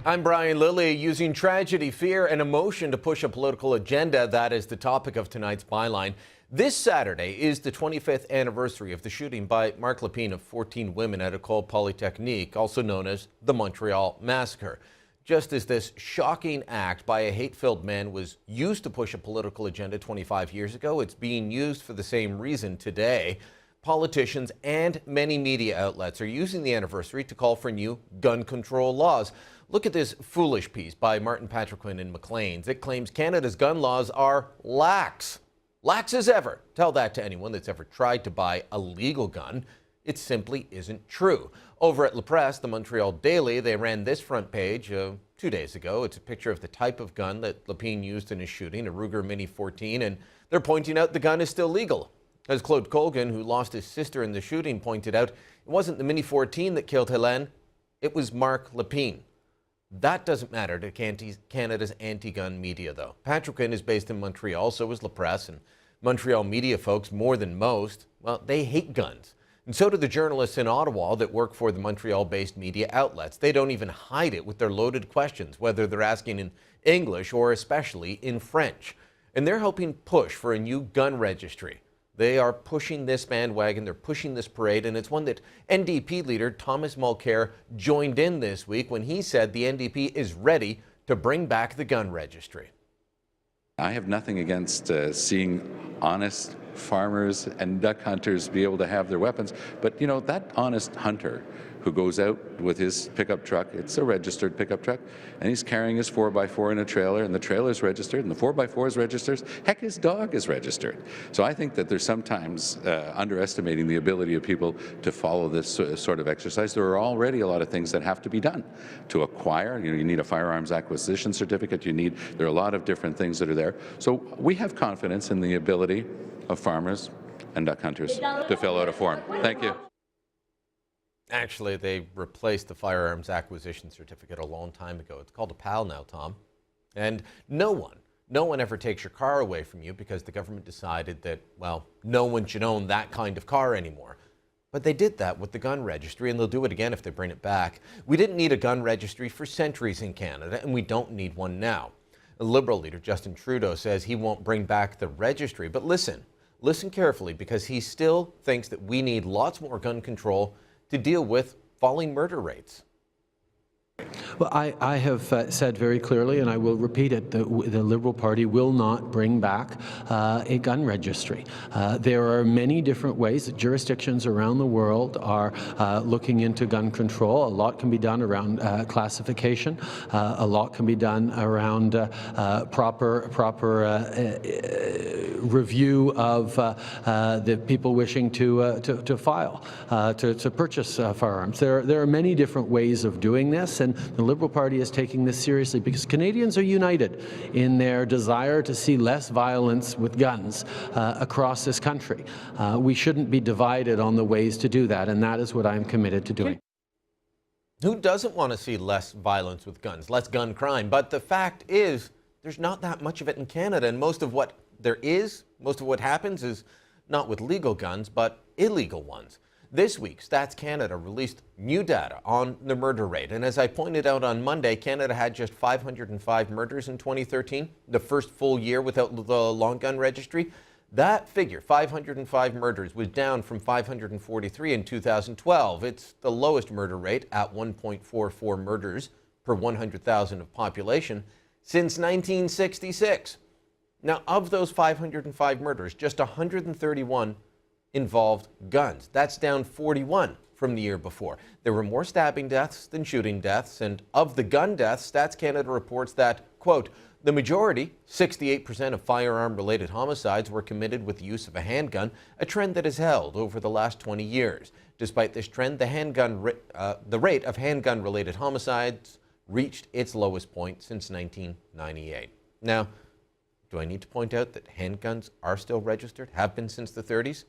I'm Brian Lilley. Using tragedy, fear, and emotion to push a political agenda, that is the topic of tonight's Byline. This Saturday is the 25th anniversary of the shooting by Marc Lépine of 14 women at Ecole Polytechnique, also known as the Montreal Massacre. Just as this shocking act by a hate-filled man was used to push a political agenda 25 years ago, it's being used for the same reason today. Politicians and many media outlets are using the anniversary to call for new gun control laws. Look at this foolish piece by Martin Patriquin in Maclean's. It claims Canada's gun laws are lax. Lax as ever. Tell that to anyone that's ever tried to buy a legal gun. It simply isn't true. Over at La Presse, the Montreal Daily, they ran this front page 2 days ago. It's a picture of the type of gun that Lépine used in his shooting, a Ruger Mini 14, and they're pointing out the gun is still legal. As Claude Colgan, who lost his sister in the shooting, pointed out, it wasn't the Mini 14 that killed Hélène, it was Marc Lépine. That doesn't matter to Canada's anti-gun media, though. Patriquin is based in Montreal, so is La Presse, and Montreal media folks, more than most, well, they hate guns. And so do the journalists in Ottawa that work for the Montreal-based media outlets. They don't even hide it with their loaded questions, whether they're asking in English or especially in French. And they're helping push for a new gun registry. They are pushing this bandwagon, they're pushing this parade, and it's one that NDP leader Thomas Mulcair joined in this week when he said the NDP is ready to bring back the gun registry. I have nothing against seeing honest farmers and duck hunters be able to have their weapons, but you know, that honest hunter who goes out with his pickup truck, it's a registered pickup truck, and he's carrying his 4x4 in a trailer, and the trailer is registered, and the 4x4 is registered. Heck, his dog is registered. So I think that there's sometimes underestimating the ability of people to follow this sort of exercise. There are already a lot of things that have to be done to acquire. You know, you need a firearms acquisition certificate. There are a lot of different things that are there. So we have confidence in the ability of farmers and duck hunters to fill out a form. Thank you. Actually, they replaced the firearms acquisition certificate a long time ago. It's called a PAL now, Tom. And no one ever takes your car away from you because the government decided that, well, no one should own that kind of car anymore. But they did that with the gun registry, and they'll do it again if they bring it back. We didn't need a gun registry for centuries in Canada, and we don't need one now. The Liberal leader, Justin Trudeau, says he won't bring back the registry. But listen carefully, because he still thinks that we need lots more gun control to deal with falling murder rates. Well, I have said very clearly, and I will repeat it, the Liberal Party will not bring back a gun registry. There are many different ways that jurisdictions around the world are looking into gun control. A lot can be done around classification. A lot can be done around proper review of the people wishing to file, to purchase firearms. There are many different ways of doing this, and the Liberal Party is taking this seriously because Canadians are united in their desire to see less violence with guns across this country. We shouldn't be divided on the ways to do that, and that is what I am committed to doing. Who doesn't want to see less violence with guns, less gun crime? But the fact is, there's not that much of it in Canada, and most of what happens is not with legal guns, but illegal ones. This week, Stats Canada released new data on the murder rate. And as I pointed out on Monday, Canada had just 505 murders in 2013, the first full year without the long gun registry. That figure, 505 murders, was down from 543 in 2012. It's the lowest murder rate at 1.44 murders per 100,000 of population since 1966. Now, of those 505 murders, just 131 involved guns. That's down 41 from the year before. There were more stabbing deaths than shooting deaths, and of the gun deaths, Stats Canada reports that, quote, the majority, 68% of firearm-related homicides were committed with the use of a handgun, a trend that has held over the last 20 years. Despite this trend, the rate of handgun-related homicides reached its lowest point since 1998. Now, do I need to point out that handguns are still registered, have been since the 30s?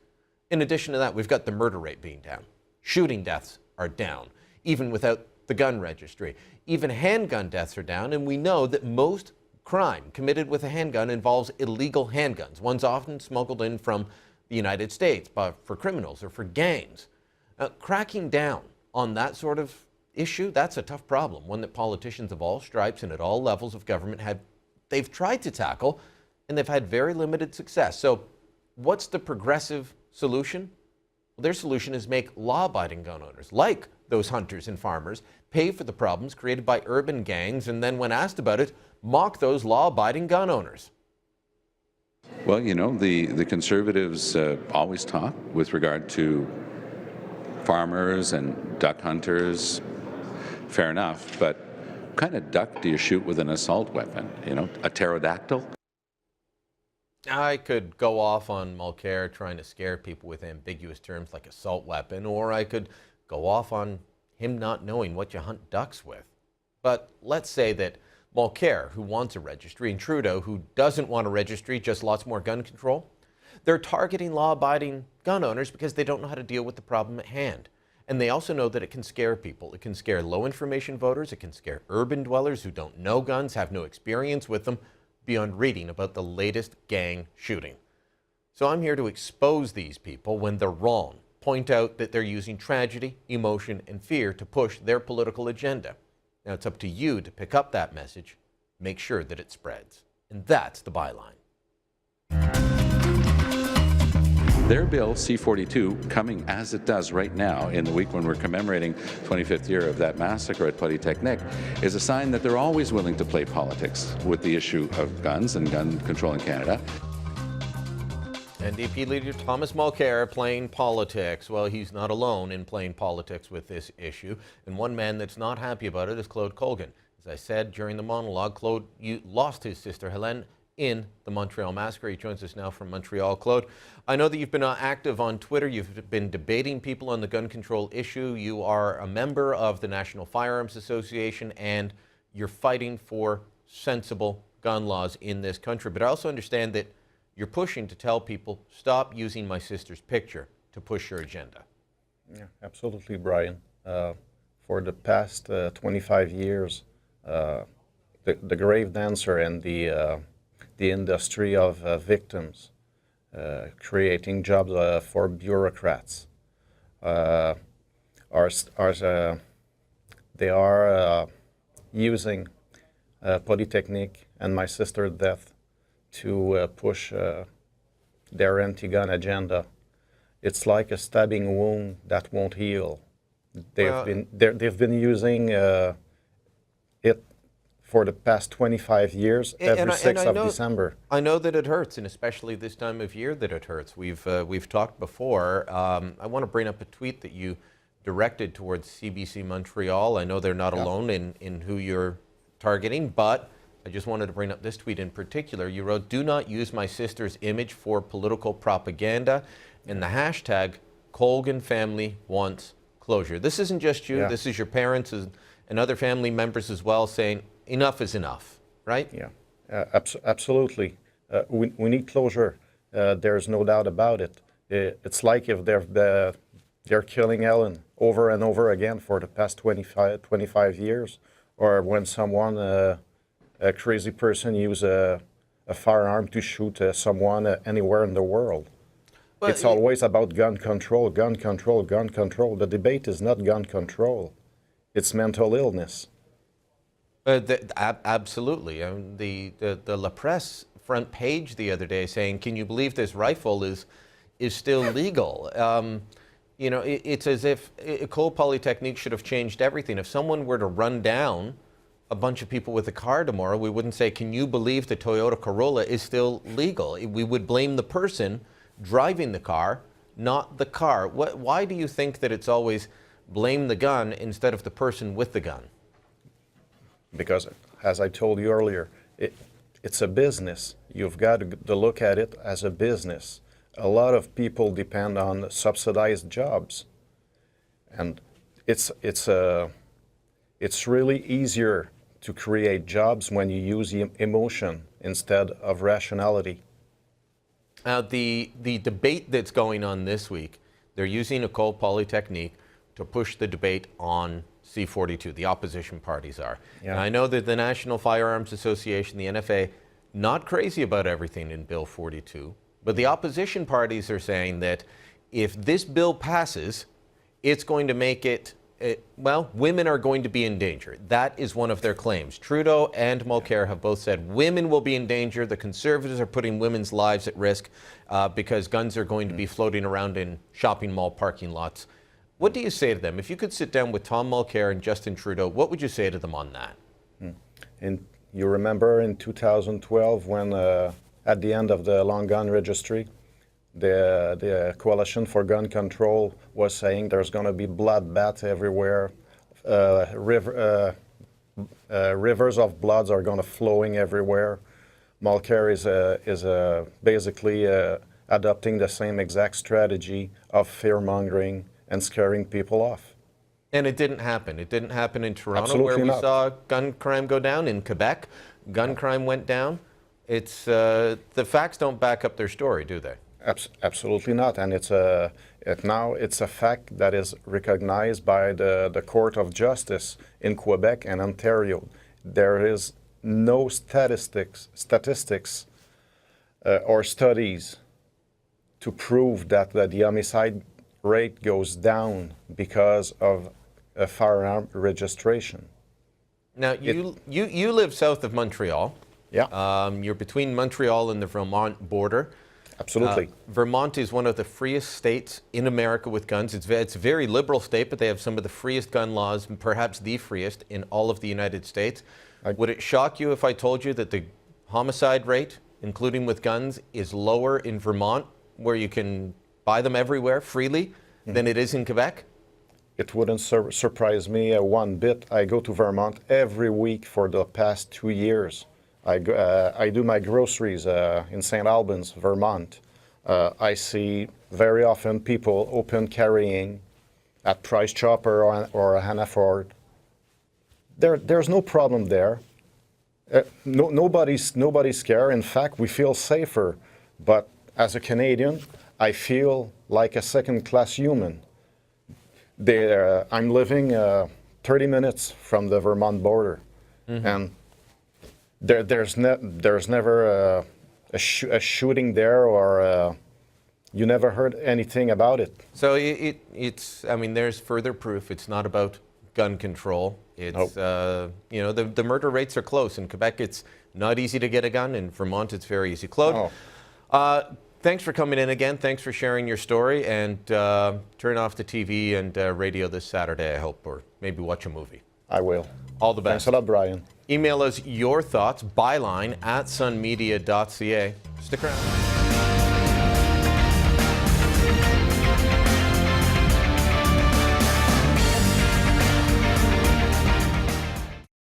In addition to that, we've got the murder rate being down. Shooting deaths are down, even without the gun registry. Even handgun deaths are down, and we know that most crime committed with a handgun involves illegal handguns, ones often smuggled in from the United States for criminals or for gangs. Cracking down on that sort of issue, that's a tough problem, one that politicians of all stripes and at all levels of government they've tried to tackle, and they've had very limited success. So what's the progressive solution? Well, their solution is make law-abiding gun owners, like those hunters and farmers, pay for the problems created by urban gangs, and then when asked about it, mock those law-abiding gun owners. Well, you know, the Conservatives always talk with regard to farmers and duck hunters. Fair enough, but what kind of duck do you shoot with an assault weapon? You know, a pterodactyl? I could go off on Mulcair trying to scare people with ambiguous terms like assault weapon, or I could go off on him not knowing what you hunt ducks with. But let's say that Mulcair, who wants a registry, and Trudeau, who doesn't want a registry, just lots more gun control, they're targeting law-abiding gun owners because they don't know how to deal with the problem at hand. And they also know that it can scare people. It can scare low-information voters. It can scare urban dwellers who don't know guns, have no experience with them, beyond reading about the latest gang shooting. So I'm here to expose these people when they're wrong, point out that they're using tragedy, emotion, and fear to push their political agenda. Now it's up to you to pick up that message, make sure that it spreads. And that's the byline. Their bill, C-42, coming as it does right now in the week when we're commemorating 25th year of that massacre at Polytechnique, is a sign that they're always willing to play politics with the issue of guns and gun control in Canada. NDP leader Thomas Mulcair playing politics. Well, he's not alone in playing politics with this issue. And one man that's not happy about it is Claude Colgan. As I said during the monologue, Claude lost his sister Helene in the Montreal massacre. He joins us now from Montreal. Claude, I know that you've been active on Twitter. You've been debating people on the gun control issue. You are a member of the National Firearms Association, and you're fighting for sensible gun laws in this country. But I also understand that you're pushing to tell people, stop using my sister's picture to push your agenda. Yeah, absolutely, Brian. For the past 25 years, the grave dancer and the industry of victims, creating jobs for bureaucrats, they are using Polytechnique and my sister's death to push their anti-gun agenda. It's like a stabbing wound that won't heal. They've been using it for the past 25 years, every 6th of December. I know that it hurts, and especially this time of year that it hurts. We've talked before. I want to bring up a tweet that you directed towards CBC Montreal. I know they're not alone in who you're targeting, but I just wanted to bring up this tweet in particular. You wrote, "Do not use my sister's image for political propaganda," and the hashtag Colgan family wants closure. This isn't just you. This is your parents and other family members as well saying, enough is enough, right? Yeah, absolutely. We need closure. There's no doubt about it. It's like if they're killing Ellen over and over again for the past 25 years, or when someone, a crazy person, use a firearm to shoot someone anywhere in the world. But it's always about gun control, gun control, gun control. The debate is not gun control. It's mental illness. Absolutely. I mean, the La Presse front page the other day saying, "Can you believe this rifle is still legal?" You know, it's as if Ecole Polytechnique should have changed everything. If someone were to run down a bunch of people with a car tomorrow, we wouldn't say, "Can you believe the Toyota Corolla is still legal?" We would blame the person driving the car, not the car. Why do you think that it's always blame the gun instead of the person with the gun? Because, as I told you earlier, it's a business. You've got to look at it as a business. A lot of people depend on subsidized jobs, and it's really easier to create jobs when you use emotion instead of rationality. The debate that's going on this week, they're using Ecole Polytechnique to push the debate on C-42, the opposition parties are. Yeah. And I know that the National Firearms Association, the NFA, not crazy about everything in Bill 42, but the opposition parties are saying that if this bill passes, it's going to make it well, women are going to be in danger. That is one of their claims. Trudeau and Mulcair have both said women will be in danger. The Conservatives are putting women's lives at risk because guns are going to be floating around in shopping mall parking lots. What do you say to them? If you could sit down with Tom Mulcair and Justin Trudeau, what would you say to them on that? And you remember in 2012 when at the end of the long gun registry, the Coalition for Gun Control was saying there's going to be bloodbaths everywhere. Rivers of bloods are going to flowing everywhere. Mulcair is basically adopting the same exact strategy of fear-mongering and scaring people off. And it didn't happen. It didn't happen in Toronto, Absolutely where we not. saw gun crime go down. In Quebec, gun crime went down. It's the facts don't back up their story, do they? Absolutely not, and now it's a fact that is recognized by the Court of Justice in Quebec and Ontario. There is no statistics or studies to prove that the homicide rate goes down because of a firearm registration. Now, you live south of Montreal. Yeah. You're between Montreal and the Vermont border. Absolutely. Vermont is one of the freest states in America with guns. It's a very liberal state, but they have some of the freest gun laws, perhaps the freest in all of the United States. Would it shock you if I told you that the homicide rate, including with guns, is lower in Vermont, where you can buy them everywhere freely, than it is in Quebec? It wouldn't surprise me one bit. I go to Vermont every week for the past 2 years. I do my groceries in St. Albans, Vermont. I see very often people open carrying at Price Chopper or Hannaford. There's no problem there. Nobody's scared. In fact, we feel safer. But as a Canadian, I feel like a second-class human. I'm living 30 minutes from the Vermont border, and there's never a shooting there, or you never heard anything about it. So it's I mean, there's further proof. It's not about gun control. It's the murder rates are close. In Quebec, it's not easy to get a gun. In Vermont, it's very easy. Claude, thanks for coming in again. Thanks for sharing your story. And turn off the TV and radio this Saturday, I hope, or maybe watch a movie. I will. All the best. Thanks a lot, Brian. Email us your thoughts, byline@sunmedia.ca. Stick around.